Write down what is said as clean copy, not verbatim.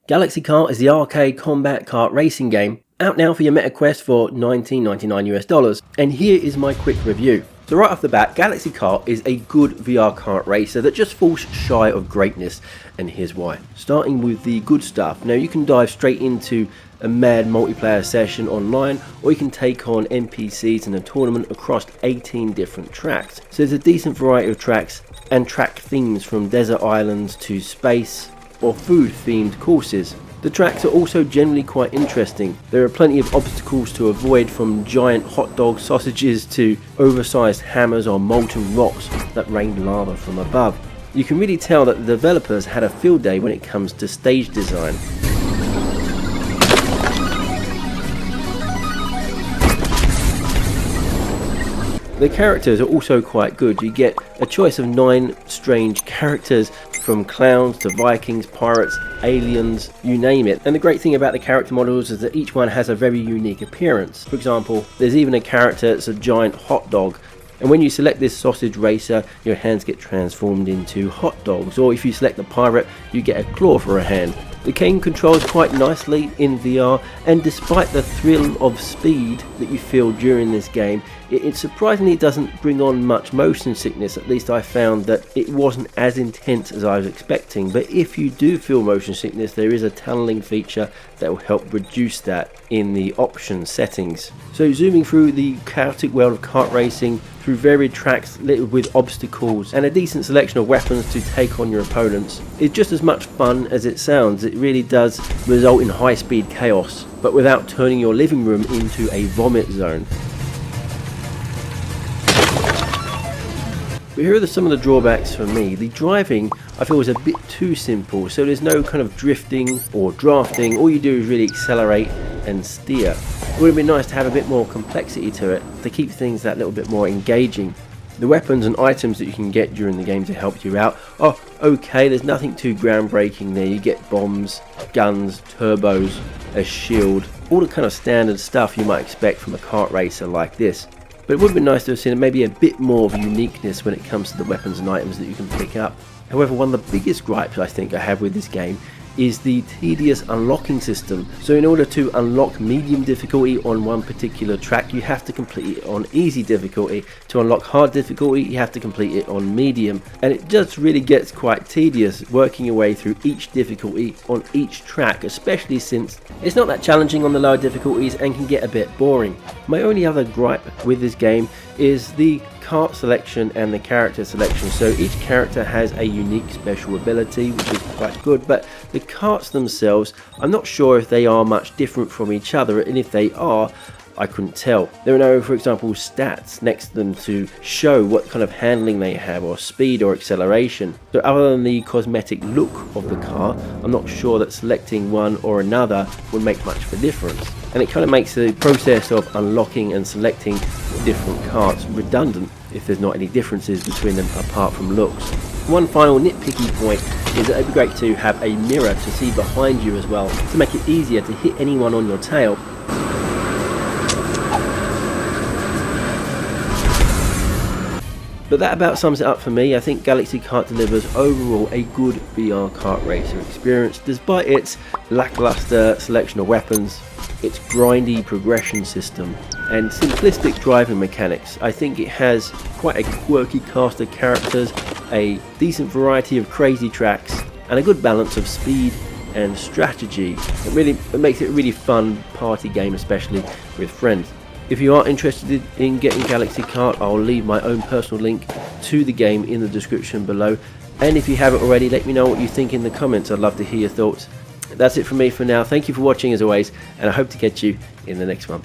Galaxy Kart is the arcade combat kart racing game, out now for your Meta Quest for $19.99 US, and here is my quick review. So right off the bat, Galaxy Kart is a good VR kart racer that just falls shy of greatness, and here's why. Starting with the good stuff. Now you can dive straight into a mad multiplayer session online, or you can take on NPCs in a tournament across 18 different tracks. So there's a decent variety of tracks and track themes from desert islands to space or food themed courses. The tracks are also generally quite interesting. There are plenty of obstacles to avoid, from giant hot dog sausages to oversized hammers or molten rocks that rain lava from above. You can really tell that the developers had a field day when it comes to stage design. The characters are also quite good. You get a choice of 9 strange characters, from clowns to Vikings, pirates, aliens, you name it. And the great thing about the character models is that each one has a very unique appearance. For example, there's even a character that's a giant hot dog, and when you select this sausage racer, your hands get transformed into hot dogs, or if you select the pirate, you get a claw for a hand. The game controls quite nicely in VR, and despite the thrill of speed that you feel during this game, it surprisingly doesn't bring on much motion sickness. At least I found that it wasn't as intense as I was expecting. But if you do feel motion sickness, there is a tunneling feature that will help reduce that in the options settings. So zooming through the chaotic world of kart racing, through varied tracks littered with obstacles and a decent selection of weapons to take on your opponents, is just as much fun as it sounds. It really does result in high speed chaos, but without turning your living room into a vomit zone. But here are some of the drawbacks for me. The driving, I feel, is a bit too simple, so there's no kind of drifting or drafting. All you do is really accelerate and steer. It would have been nice to have a bit more complexity to it, to keep things that little bit more engaging. The weapons and items that you can get during the game to help you out are okay. There's nothing too groundbreaking there. You get bombs, guns, turbos, a shield, all the kind of standard stuff you might expect from a kart racer like this. But it would have been nice to have seen maybe a bit more of uniqueness when it comes to the weapons and items that you can pick up. However, one of the biggest gripes I think I have with this game is the tedious unlocking system. So in order to unlock medium difficulty on one particular track, you have to complete it on easy difficulty. To unlock hard difficulty, you have to complete it on medium. And it just really gets quite tedious working your way through each difficulty on each track, especially since it's not that challenging on the lower difficulties and can get a bit boring. My only other gripe with this game is the kart selection and the character selection. So each character has a unique special ability, which is quite good, but the karts themselves, I'm not sure if they are much different from each other, and if they are, I couldn't tell. There are no, for example, stats next to them to show what kind of handling they have, or speed or acceleration. So other than the cosmetic look of the car, I'm not sure that selecting one or another would make much of a difference. And it kind of makes the process of unlocking and selecting different karts redundant if there's not any differences between them apart from looks. One final nitpicky point is that it'd be great to have a mirror to see behind you as well, to make it easier to hit anyone on your tail. But that about sums it up for me. I think Galaxy Kart delivers overall a good VR kart racer experience, despite its lackluster selection of weapons, its grindy progression system, and simplistic driving mechanics. I think it has quite a quirky cast of characters, a decent variety of crazy tracks, and a good balance of speed and strategy. It makes it a really fun party game, especially with friends. If you are interested in getting Galaxy Kart, I'll leave my own personal link to the game in the description below. And if you haven't already, let me know what you think in the comments. I'd love to hear your thoughts. That's it from me for now. Thank you for watching as always, and I hope to catch you in the next one.